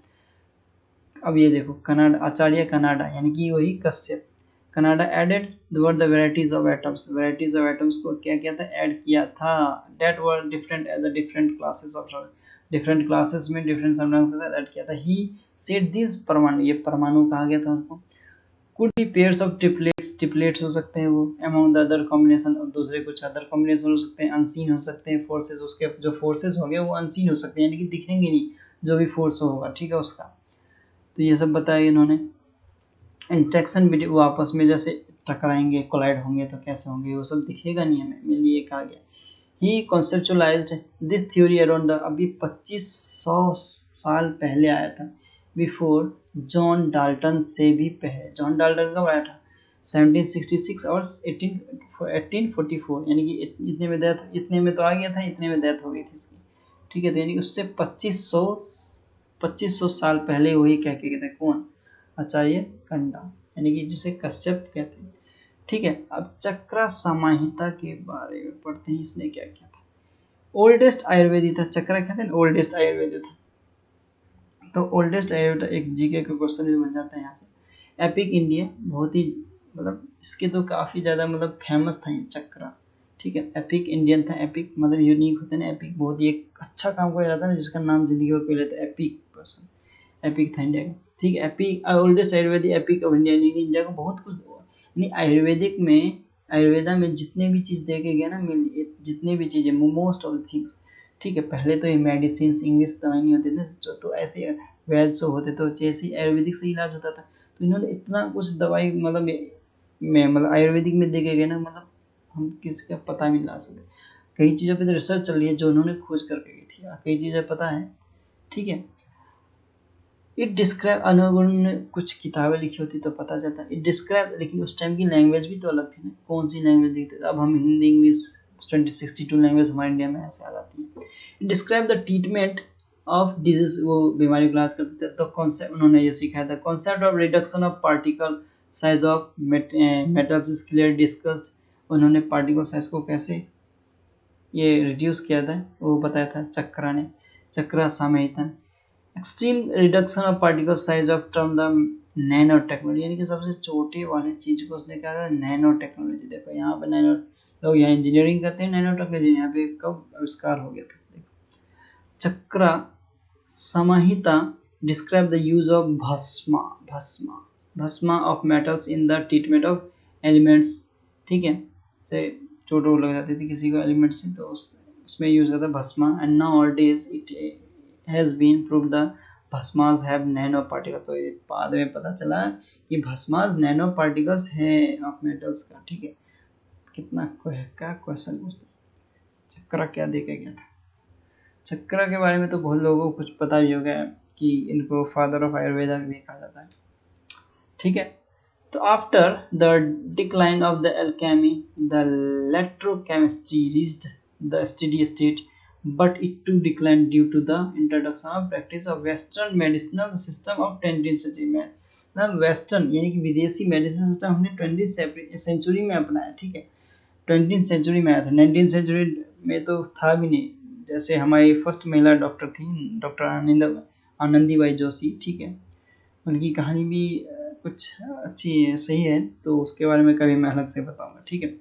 अब ये देखो कनाडा, आचार्य कनाडा यानी कि वही Kashyap, Kanada added the word the varieties of atoms, varieties of atoms को क्या किया था, ऐड किया था। That were different as the different classes of, different classes में डिफरेंट सब्सटेंस ऐड किया था। ही सेड दिस परमाणु, ये परमाणु कहा गया था उनको। Could be pairs of triplets, triplets हो सकते हैं वो। अमंग द अदर कॉम्बिनेशन, और दूसरे कुछ अदर कॉम्बिनेशन हो सकते हैं। अनसीन हो सकते हैं फोर्सेस, उसके जो फोर्सेस हो गए वो अनसीन हो सकते हैं, यानी कि दिखेंगे नहीं, जो भी फोर्स होगा, ठीक है, उसका। तो ये सब बताया इन्होंने। इंट्रैक्शन भी वो आपस में जैसे टकराएंगे, कोलाइड होंगे तो कैसे होंगे, वो सब दिखेगा नहीं हमें, मेरे लिए कहा गया। ही कॉन्सेप्चुअलाइज्ड दिस थ्योरी अराउंड, अभी 2500 साल पहले आया था, बिफोर जॉन डाल्टन से भी पहले। जॉन डाल्टन कब आया था, 1766 और 1844, यानी कि इतने में डेथ, इतने में तो आ गया था, इतने में डेथ हो गई थी इसकी, ठीक है। तो यानी कि उससे 2500 साल पहले वही कह के गए थे, कौन, आचार्य कंडा, यानी कि जिसे कश्यप कहते हैं, ठीक है। अब चक्रा समाहिता के बारे में पढ़ते हैं, इसने क्या किया था। ओल्डेस्ट आयुर्वेदी था, चक्रा कहते हैं ओल्डेस्ट आयुर्वेद था। तो ओल्डेस्ट आयुर्वेद एक जीके का क्वेश्चन भी बन जाता है यहाँ से। एपिक इंडिया, बहुत ही मतलब इसके तो काफ़ी ज़्यादा मतलब फेमस था ये चक्रा, ठीक है। एपिक इंडियन था, एपिक मतलब यूनिक होता है ना, एपिक बहुत ही एक अच्छा काम किया जाता है ना, जिसका नाम जिंदगी भर कोई लेता है, एपिक पर्सन, एपिक था इंडिया का, ठीक है। Epic oldest Ayurvedic epic of India, India को बहुत कुछ, यानी आयुर्वेदिक में, आयुर्वेदा में जितने भी चीज़ देखे गए ना, जितने भी चीज़ें, मोस्ट ऑफ द थिंग्स ठीक है। पहले तो ये मेडिसिन इंग्लिश दवाई नहीं होते थे, तो ऐसे वैद्य से होते तो जैसे आयुर्वेदिक से इलाज होता था। तो इन्होंने इतना कुछ दवाई मतलब आयुर्वेदिक में देखे गए ना, मतलब हम किसी का पता भी नहीं ला सकते। कई चीज़ों पे तो रिसर्च चल रही है जो उन्होंने खोज करके गई थी, कई चीज़ें पता है, ठीक है। इट डिस्क्राइब, अनुगुण ने कुछ किताबें लिखी होती तो पता चलता। इट डिस्क्राइब, लेकिन उस टाइम की लैंग्वेज भी तो अलग थी ना, कौन सी लैंग्वेज लिखते थे। अब हम हिंदी इंग्लिश 62 लैंग्वेज हमारे इंडिया में ऐसे आ जाती है। It describe the treatment of disease, वो बीमारी को इलाज करते थे। तो कॉन्सेप्ट उन्होंने ये सिखाया था, concept of reduction of particle size of metals is clear discussed. उन्होंने पार्टिकल साइज को कैसे ये रिड्यूस किया था वो बताया था चक्रा ने, चक्रा Samhita. Extreme reduction of particle size of term the nano technology, यानी कि सबसे छोटे वाले चीज को उसने कहा नैनो टेक्नोलॉजी। देखो यहाँ पे नैनो, लोग यहाँ इंजीनियरिंग करते हैं, नैनो टेक्नोलॉजी यहाँ पे कब आविष्कार हो गया था। देखो चक्रा Samhita describe the use of bhasma of metals in the treatment of elements, ठीक है। से चोट लग जाती थी किसी को एलिमेंट से, तो उसमें यूज करता है bhasma. And nowadays it has been prove the bhasmas have nano particles. तो ये बाद में पता चला कि भस्मास नैनो पार्टिकल्स है ऑफ मेटल्स का, ठीक है। कितना क्या क्वेश्चन पूछते, चक्रा क्या देखे गया था। चक्रा के बारे में तो बहुत लोगों को कुछ पता भी हो गया कि इनको फादर ऑफ आयुर्वेदा भी कहा जाता है, ठीक है। तो after the decline of the alchemy the electrochemistry reached the steady state, but it too declined due to the introduction of practice of western medicinal system of 20th century में। मतलब western यानी कि विदेशी मेडिसिन सिस्टम हमने 20th century में अपनाया, ठीक है। 20th सेंचुरी में आया था, 19th सेंचुरी में तो था भी नहीं। जैसे हमारी फर्स्ट महिला डॉक्टर थी डॉक्टर आनंदीबाई जोशी, ठीक है। उनकी कहानी भी कुछ अच्छी है, सही है, तो उसके बारे में कभी मैं अलग से बताऊंगा, ठीक है।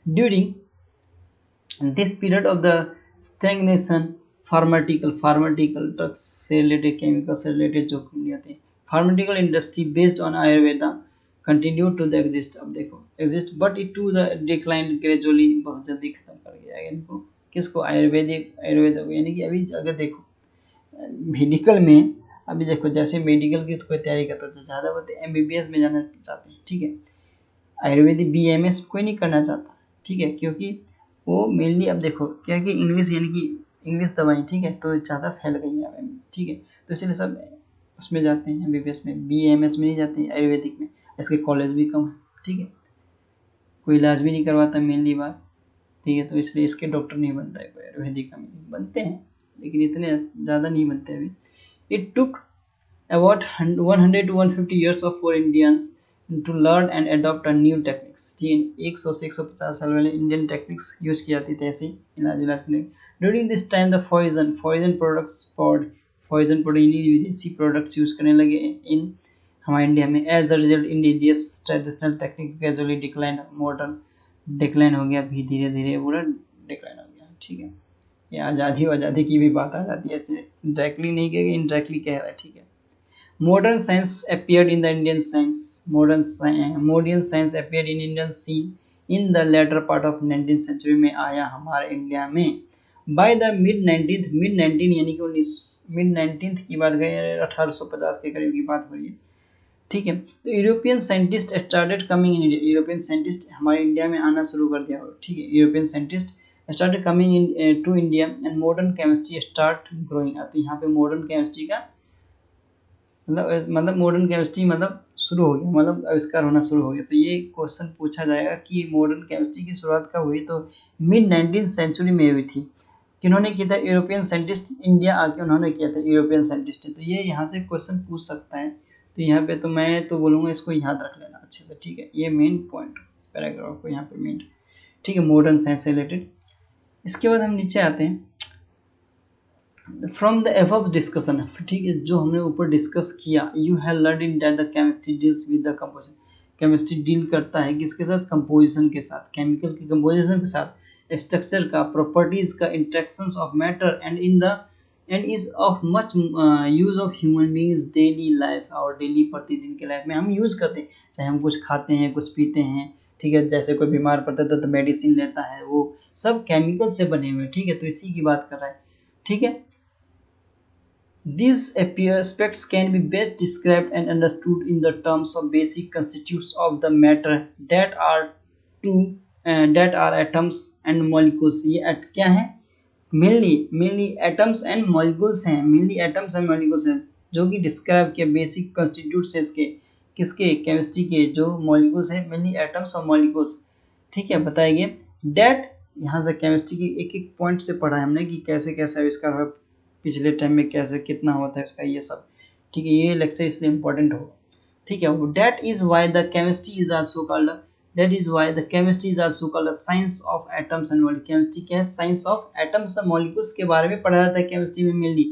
During this period of the stagnation pharmaceutical drugs से रिलेटेड, केमिकल से रिलेटेड जो कंपनी आती है, pharmaceutical industry based on Ayurveda continue to the exist. अब देखो exist, but it to the decline gradually, बहुत जल्दी खत्म कर गया इनको। किसको? आयुर्वेद को। यानी कि अभी अगर देखो मेडिकल में, अभी देखो जैसे मेडिकल की तो कोई तैयारी करता है, ज़्यादा बच्चे MBBS में जाना चाहते हैं, ठीक है। आयुर्वेदिक BMS कोई नहीं करना चाहता, ठीक है, क्योंकि वो मेनली, अब देखो क्या कि इंग्लिश, यानी कि इंग्लिश दवाई, ठीक है, तो ज़्यादा फैल गई है, ठीक है। तो इसलिए सब उसमें जाते हैं, MBBS में, BMS में नहीं जाते हैं, आयुर्वेदिक में। इसके कॉलेज भी कम है, ठीक है, कोई इलाज भी नहीं करवाता मेनली बात, ठीक है। तो इसलिए इसके डॉक्टर नहीं बनता है कोई, आयुर्वेदिक का बनते हैं लेकिन इतने ज़्यादा नहीं बनते अभी। It took about 100 to 150 years of for Indians to learn and adopt a new techniques, ठीक है। 100 से 150 साल पहले इंडियन टेक्निक्स यूज की जाती थी ऐसे इलाज करने। During this time the poison product विदेशी प्रोडक्ट्स यूज करने लगे इन हमारे इंडिया में। As a result indigenous traditional technique gradually decline, modern decline हो गया भी, धीरे धीरे पूरा डिक्लाइन हो गया, ठीक है। ये आज़ादी की भी बात आ जाती है, ऐसे डायरेक्टली नहीं कहेगा, इनडायरेक्टली कह रहा है, ठीक है। Modern science appeared in the Indian science. Modern science appeared in Indian scene in the latter part of 19th century में आया हमारे इंडिया में। By the mid 19 यानी कि mid 19th की बात करें, 1850 के करीब की बात हो रही है, ठीक है। तो European scientist started coming in India, European scientist हमारे इंडिया में आना शुरू कर दिया, ठीक है। European scientist started coming into India and modern chemistry start growing. तो यहाँ पे मॉडर्न केमिस्ट्री का मतलब मॉडर्न केमिस्ट्री मतलब शुरू हो गया, मतलब आविष्कार होना शुरू हो गया। तो ये क्वेश्चन पूछा जाएगा कि मॉडर्न केमिस्ट्री की शुरुआत कब हुई, तो मिड 19th सेंचुरी में हुई थी। किन्होंने किया था? यूरोपियन साइंटिस्ट, इंडिया आके उन्होंने किया था, यूरोपियन साइंटिस्ट। तो ये यहाँ से क्वेश्चन पूछ सकता है, तो यहाँ पे तो मैं तो बोलूँगा इसको याद रख लेना अच्छे से, ठीक है। ये मेन पॉइंट पैराग्राफ को यहाँ पे मेन, ठीक है, मॉडर्न साइंस से रिलेटेड। इसके बाद हम नीचे आते हैं, फ्रॉम द एबव डिस्कशन, ठीक है, जो हमने ऊपर डिस्कस किया, you have learn in that the chemistry deals with the composition. Chemistry deal करता है किसके साथ? कंपोजिशन के साथ, केमिकल के कंपोजिशन के साथ, स्ट्रक्चर का, प्रॉपर्टीज का, interactions of matter and is of much use of human beings daily life, और डेली प्रतिदिन के लाइफ में हम यूज करते हैं, चाहे हम कुछ खाते हैं, कुछ पीते हैं, ठीक है। जैसे कोई बीमार पड़ता है तो मेडिसिन लेता है, वो सब केमिकल से बने हुए, ठीक है। तो इसी की बात कर रहा है। ठीक है। These aspects can be best described and understood in the terms of basic constituents of the matter that are two that are atoms and molecules। ये क्या है? मेनली एटम्स एंड मॉलिक्यूल्स हैं, मेनली एटम्स एंड मॉलिक्यूल्स हैं जो कि describe किया basic constitutes है इसके, किसके? केमिस्ट्री के जो मॉलिक्यूल्स हैं, मेनली एटम्स और मॉलिक्यूल्स, ठीक है, बताए गए। डेट यहाँ से केमिस्ट्री की एक एक पॉइंट से पढ़ा है हमने कि कैसे कैसे आविष्कार हुआ पिछले टाइम में, कैसे कितना होता है उसका, ये सब, ठीक है। ये लेक्चर इसलिए इम्पोर्टेंट होगा, ठीक है। That is why the chemistry is also called That is why the chemistry is also called a science of atoms and molecules। Chemistry क्या है? Science of atoms and molecules के बारे में पढ़ा जाता है केमिस्ट्री में, मेनली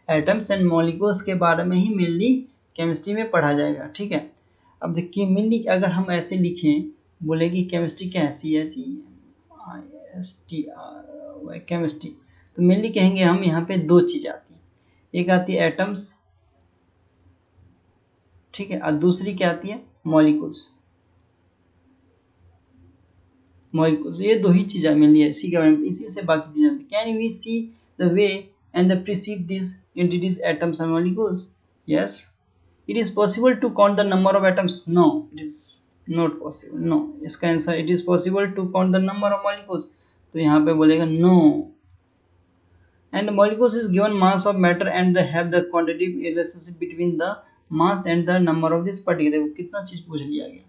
atoms and molecules के बारे में ही मेनली केमिस्ट्री में पढ़ा जाएगा, ठीक है। अब देखिए मेनली अगर हम ऐसे लिखें, बोले कि केमिस्ट्री क्या है, CHEMISTRY केमिस्ट्री, तो मेनली कहेंगे हम यहाँ पे दो चीज़ आती है, एक आती है एटम्स, ठीक है, और दूसरी क्या आती है? मॉलिक्यूल्स। ये दो ही चीज़ें मेनली है, इसी के बारे में, इसी से बाकी चीज़ें। Can we see the way and the perceive this entities atoms and molecules? Yes. It is possible to count the number of atoms? No, it is not possible. No, इसका answer it is possible to count the number of molecules, तो यहाँ पे बोलेगा no. And molecules is given mass of matter and the have the quantitative relationship between the mass and the number of this particle. देखो कितना चीज़ पूछ लिया गया,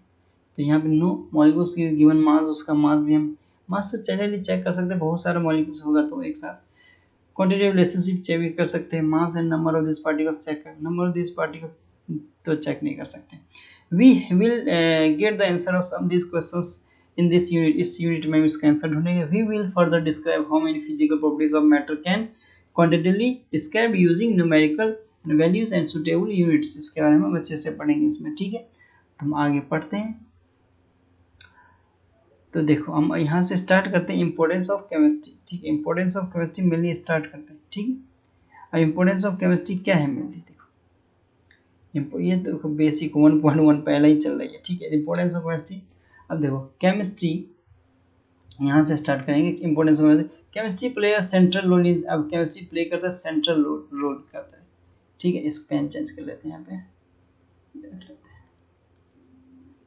तो यहाँ पे नो, मॉलिक्यूल्स की गिवन मास, उसका मास भी हम मास तो चलिए चेक कर सकते हैं, बहुत सारे मॉलिक्यूल्स होगा तो एक साथ। क्वांटिटेटिव रिलेशनशिप चेक भी कर सकते हैं, mass and number of this particles check कर, नंबर ऑफ दिस पार्टिकल्स तो चेक नहीं कर सकते। We will get the answer of some this questions in this unit. इस यूनिट में इसका आंसर ढूंढेंगे। We will further describe how many physical properties of matter can quantitatively describe using numerical values and suitable units. इसके बारे में हम अच्छे से पढ़ेंगे इसमें, ठीक है। तो हम आगे पढ़ते हैं। तो देखो हम यहाँ से स्टार्ट करते हैं इम्पोर्टेंस ऑफ केमिस्ट्री, ठीक है। Importance of chemistry mainly start करते हैं, ठीक है। अब इम्पोर्टेंस ऑफ केमिस्ट्री क्या है मेनली, देखो ये देखो बेसिक 1.1 पहले ही चल रही है, ठीक है। इम्पोर्टेंस ऑफ केमिस्ट्री, अब देखो केमिस्ट्री यहाँ से स्टार्ट करेंगे। Importance of chemistry play a central role in, अब केमिस्ट्री प्ले करता है सेंट्रल रोल करता है, ठीक है। इस पेन चेंज कर लेते हैं यहाँ पे,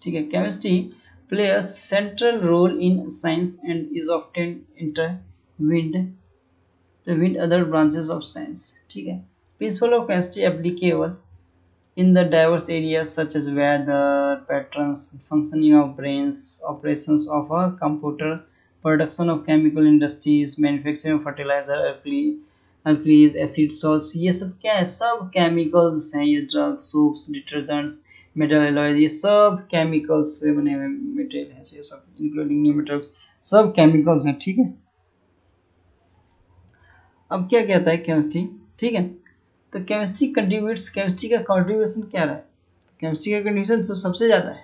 ठीक है। Chemistry play a central role in science and is often intertwined with other branches of science, ठीक है। Principle of chemistry applicable in the diverse areas such as weather patterns, functioning of brains, operations of a computer, production of chemical industries, manufacturing of fertilizer, alkalis, acid, salts। ये सब क्या है? सब chemicals हैं। ये drugs, soaps, detergents, metal alloys, ये सब chemicals से बने हुए मटेरियल हैं, ये सब इंक्लूडिंग न्यू मेटल्स, सब केमिकल्स हैं, ठीक है। अब क्या कहता है केमिस्ट्री, ठीक है। तो केमिस्ट्री कंट्रीब्यूट्स, केमिस्ट्री का कंट्रीब्यूशन क्या रहा है? केमिस्ट्री का कंट्रीब्यूशन तो सबसे ज़्यादा है,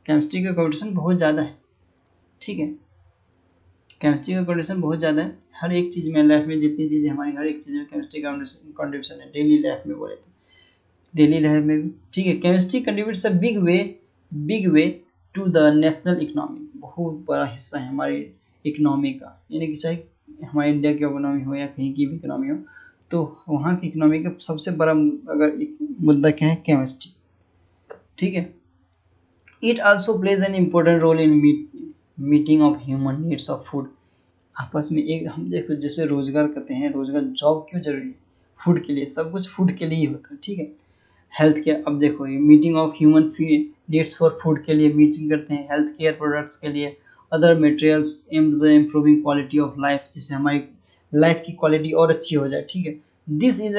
केमिस्ट्री का कंट्रीब्यूशन बहुत ज़्यादा है, ठीक है। केमिस्ट्री का कंट्रीब्यूशन बहुत ज़्यादा है हर एक चीज़ में, लाइफ में जितनी चीज़ें हमारी, हर एक चीज़ में केमिस्ट्री का कंट्रीब्यूशन है। डेली लाइफ में बोले तो डेली लाइफ में भी, ठीक है। Chemistry contributes a big way to the national economy. बहुत बड़ा हिस्सा है हमारी इकोनॉमी का, यानी कि चाहे हमारे इंडिया की इकोनॉमी हो या कहीं की भी इकोनॉमी हो, तो वहाँ की इकोनॉमी का सबसे बड़ा अगर एक मुद्दा क्या है? केमिस्ट्री, ठीक है। It also plays an important role in meeting of human needs of food. आपस में एक हम देखो जैसे रोजगार करते हैं, रोजगार जॉब क्यों जरूरी है? फूड के लिए, सब कुछ फूड के लिए ही होता है, ठीक है। हेल्थ केयर, अब देखो ये meeting of human needs for food के लिए मीटिंग करते हैं, हेल्थ केयर प्रोडक्ट्स के लिए, other materials aimed improving quality of life, जिससे हमारी लाइफ की क्वालिटी और अच्छी हो जाए, ठीक है। This is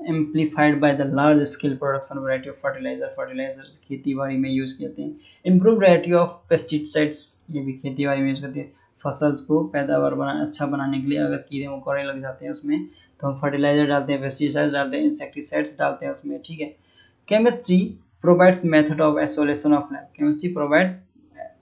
amplified by the large scale production variety of fertiliser खेती बाड़ी में यूज़ करते हैं। इम्प्रूव वैरायटी ऑफ पेस्टिसाइड्स, ये भी खेती बाड़ी में यूज़ करते हैं। फसल को पैदावार अच्छा बनाने के लिए अगर कीड़े मकोड़े लग जाते हैं उसमें, तो हम फर्टिलाइजर डालते हैं, पेस्टिसाइड्स डालते हैं, इंसेक्टिसाइड्स डालते हैं उसमें, ठीक है। Chemistry provides method of isolation of life. Chemistry provide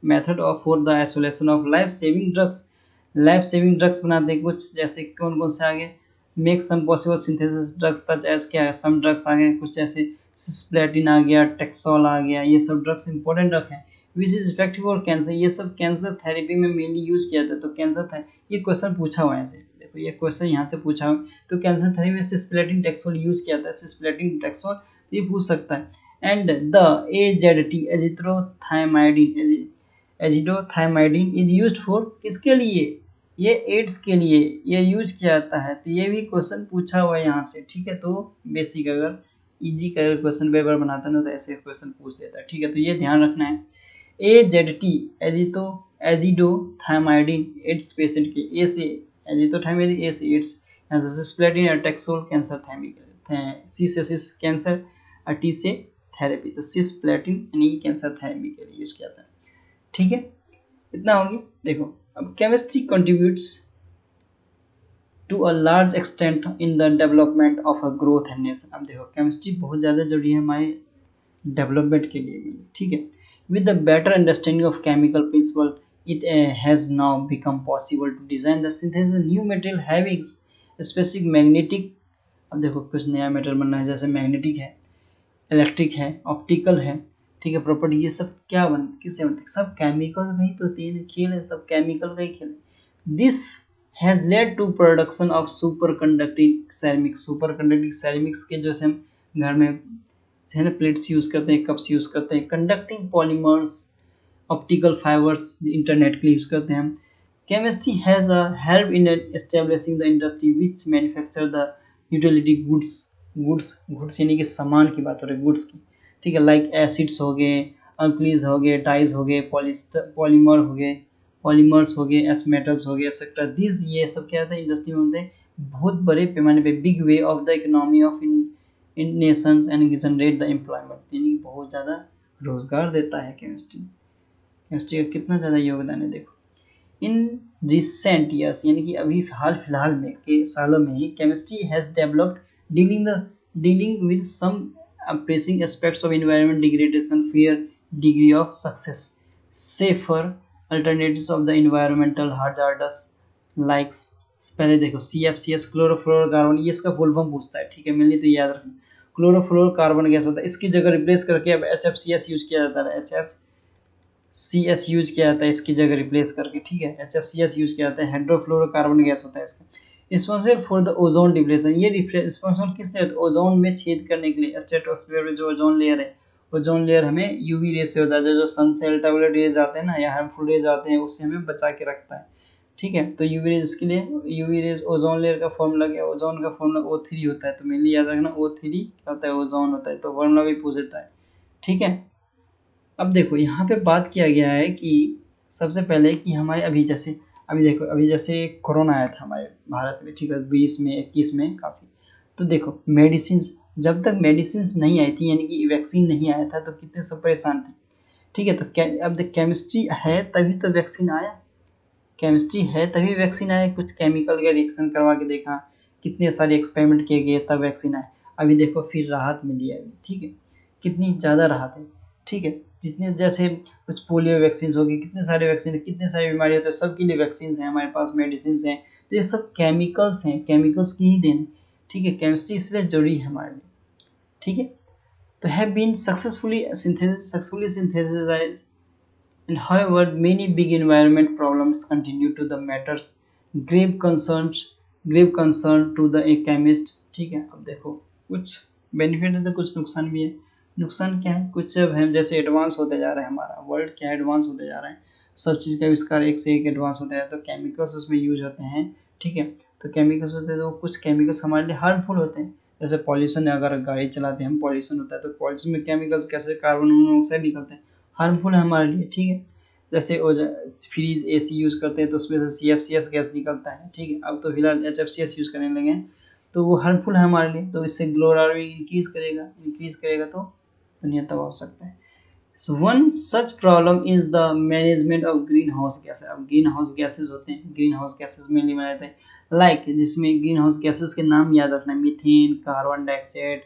method of for the isolation of life saving drugs. Life saving drugs बनाते हैं कुछ, जैसे कौन कौन से आगे? Make some possible synthesis drugs such as, क्या है? सम ड्रग्स आ गए कुछ, जैसे सिस्प्लेटिन आ गया, टेक्सोल आ गया, ये सब ड्रग्स इंपॉर्टेंट ड्रग हैं। Which is effective for cancer, ये सब कैंसर थेरेपी में मेनली यूज किया जाता है। तो कैंसर था, ये क्वेश्चन पूछा हुआ है ऐसे, देखो ये क्वेश्चन यहाँ से पूछा है, तो कैंसर थेरेपी में सिस्प्लेटिन टैक्सोल यूज किया जाता है, सिस्प्लेटिन टैक्सोल, तो ये पूछ सकता है। And the AZT azidothymidine is used for किसके लिए, ये एड्स के लिए ये यूज किया जाता है, तो ये भी क्वेश्चन पूछा हुआ है यहाँ से, ठीक है। तो बेसिक अगर इजी का क्वेश्चन पेपर बनाता है ना तो ऐसे क्वेश्चन पूछ देता है, ठीक है। तो ये ध्यान रखना है, AZT एजिडोथायमाइडिन एड्स पेशेंट के, ए से एजिडोथायमाइडिन, ए से एड्स, सिस्प्लेटिन और टैक्सोल कैंसर थेरेपी, सी से सिस कैंसर और टी से थेरेपी, तो सिस्प्लेटिन यानी कैंसर थेरेपी के लिए यूज किया जाता है, ठीक है। इतना हो गया। देखो अब chemistry contributes to a large extent in the development of a growth and nation. अब देखो केमिस्ट्री बहुत ज़्यादा जरूरी है हमारे डेवलपमेंट के लिए भी, ठीक है। With the better understanding of chemical principle it has now become possible to design the synthesis of new material having specific magnetic, अब देखो कुछ नया मेटल बनना है, जैसे मैग्नेटिक है, इलेक्ट्रिक है, ऑप्टिकल है, ठीक है, प्रॉपर्टी, ये सब क्या किससे बनते हैं, सब केमिकल का ही तो तीन खेल है, सब केमिकल का ही खेल है। This has led to production of super conducting ceramics, super conducting ceramics के जो हम घर में है ना प्लेट्स यूज करते हैं, कप्स यूज करते हैं, conducting polymers, optical fibres, internet के लिए यूज करते हैं हम। Chemistry has a help in establishing the industry which manufacture the utility goods यानी कि सामान की बात हो रही है, गुड्स की, ठीक है, लाइक एसिड्स हो गए, अल्कलीज हो गए, डाइज हो गए, पॉलीमर हो गए, पॉलीमर्स हो गए, एस मेटल्स हो गए, एक्सेट्रा, दिस ये सब क्या होता है इंडस्ट्री में होते हैं बहुत बड़े पैमाने पे, big way of the economy of in Nations and generate the employment, यानी कि बहुत ज़्यादा रोजगार देता है केमिस्ट्री। केमिस्ट्री का कितना ज़्यादा योगदान है देखो। इन रिसेंट ईयर्स यानी कि अभी हाल फिलहाल में के सालों में ही chemistry has developed dealing with some pressing aspects of environment degradation, fair degree of success, safer alternatives of the environmental hazardous likes, पहले देखो CFCS क्लोरोफ्लोरोकार्बन, ये इसका फुल फॉर्म पूछता है, ठीक है, मिलनी तो याद रखना, क्लोरोफ्लोरोकार्बन गैस होता है, इसकी जगह रिप्लेस करके अब HFCS यूज किया जाता है, HFCS यूज किया जाता है इसकी जगह रिप्लेस करके, ठीक है, HFCS यूज किया जाता है, हाइड्रोफ्लोरोकार्बन गैस होता है इसका, responsible for the ozone depletion, ये रिस्पॉन्सिबल किस लिए होता है, ओजोन में छेद करने के लिए, स्ट्रेटोस्फीयर में जो ओजोन लेयर है, ओजोन लेयर हमें यूवी रेस से होता है, जो सन से अल्ट्रावायलेट रेज आते हैं ना या हार्मफुल रेज आते हैं उससे हमें बचा के रखता है, ठीक है। तो यूवी रेज के लिए, यूवी रेज ओजोन लेयर का फॉर्मूला क्या है, ओजोन का फॉर्मूला O3 होता है, तो मेनली याद रखना O3 क्या होता है, ओजोन होता है, तो फॉर्मूला भी पूछ देता है, ठीक है। अब देखो यहाँ पे बात किया गया है कि सबसे पहले कि हमारे अभी देखो अभी जैसे कोरोना आया था हमारे भारत में, ठीक है, 20 में 21 में काफ़ी, तो देखो मेडिसिन, जब तक मेडिसिन नहीं आई थी यानी कि वैक्सीन नहीं आया था तो कितने सब परेशान थे, ठीक है। तो अब देख केमिस्ट्री है तभी तो वैक्सीन आया, केमिस्ट्री है तभी वैक्सीन आया, कुछ केमिकल का रिएक्शन करवा के देखा, कितने सारे एक्सपेरिमेंट किए गए तब वैक्सीन आए, अभी देखो फिर राहत मिली है अभी, ठीक है, कितनी ज़्यादा राहत है, ठीक है। जितने जैसे कुछ पोलियो वैक्सीन होगी, कितने सारे वैक्सीन, कितने सारी बीमारी होती है, सबके लिए वैक्सीन हैं हमारे पास, मेडिसिन हैं, तो ये सब केमिकल्स हैं, केमिकल्स की ही देन, ठीक है। केमिस्ट्री इसलिए जरूरी है हमारे लिए, ठीक है। तो have been successfully synthesized and however many big environment problems continue to the matters grave concern to the chemist, ठीक है। अब देखो कुछ बेनिफिट है तो कुछ नुकसान भी है। नुकसान क्या है, कुछ जब हम जैसे एडवांस होते जा रहा है, हमारा वर्ल्ड क्या एडवांस होते जा रहा है, सब चीज़ का आविष्कार एक से एक एडवांस होता है, तो केमिकल्स उसमें यूज होते हैं, ठीक है। तो केमिकल्स होते हैं तो कुछ केमिकल्स हमारे लिए हार्मफुल होते हैं, जैसे पॉल्यूशन है, अगर गाड़ी चलाते हैं हम पॉल्यूशन होता है तो पॉल्यूशन में केमिकल्स कैसे कार्बन मोनोऑक्साइड निकलते हैं, हार्मफुल है हमारे लिए, ठीक है। जैसे फ्रीज AC यूज़ करते हैं तो उसमें से CFCS गैस निकलता है, ठीक है। अब तो फिलहाल HFCS यूज़ करने लगे हैं तो वो हार्मफुल है हमारे लिए, तो इससे ग्लोबल भी इंक्रीज करेगा तो दुनिया तबाह हो सकता है। So one such problem is the management of green house gases. अब ग्रीन हाउस गैसेज होते हैं, ग्रीन हाउस गैसेज मेनली बनाए जाते हैं लाइक जिसमें ग्रीन हाउस गैसेज के नाम याद रखना है, मीथेन, कार्बन डाइऑक्साइड,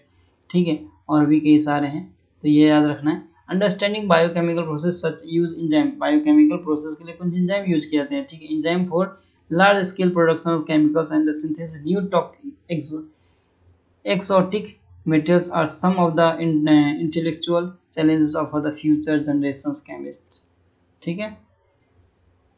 ठीक है, और भी कई सारे हैं, तो ये याद रखना है। अंडरस्टैंडिंग बायोकेमिकल प्रोसेस सच यूज इंजाइम, बायोकेमिकल प्रोसेस के लिए कुछ इंजाइम यूज किए जाते हैं, ठीक है। Enzyme for large scale production of chemicals and the synthesis new exotic materials are some of the intellectual challenges of the future generations chemists, ठीक है।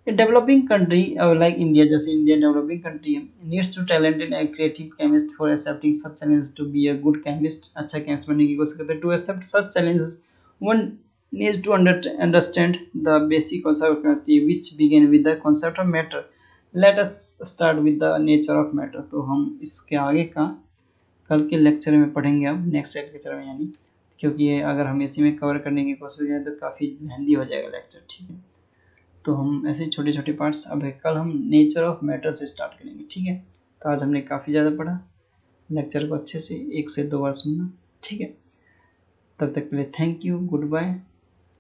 A developing country like India, जैसे India developing country है, needs to talented and creative chemist for accepting such challenges to be a good chemist, अच्छा chemist बनने की कोशिश करते हैं. To accept such challenges, one needs to understand the basic concept of chemistry, which begin with the concept of matter. Let us start with the nature of matter. तो हम इसके आगे का कल के लेक्चर में पढ़ेंगे, अब नेक्स्ट लेक्चर में, यानी क्योंकि ये अगर हम इसी में कवर करने की कोशिश करें तो काफ़ी लेंदी हो जाएगा लेक्चर, ठीक है. तो हम ऐसे छोटे छोटे पार्ट्स, अब कल हम नेचर ऑफ मैटर से स्टार्ट करेंगे, ठीक है. तो आज हमने काफ़ी ज़्यादा पढ़ा, लेक्चर को अच्छे से 1 से 2 बार सुनना, ठीक है. तब तक के लिए थैंक यू, गुड बाय.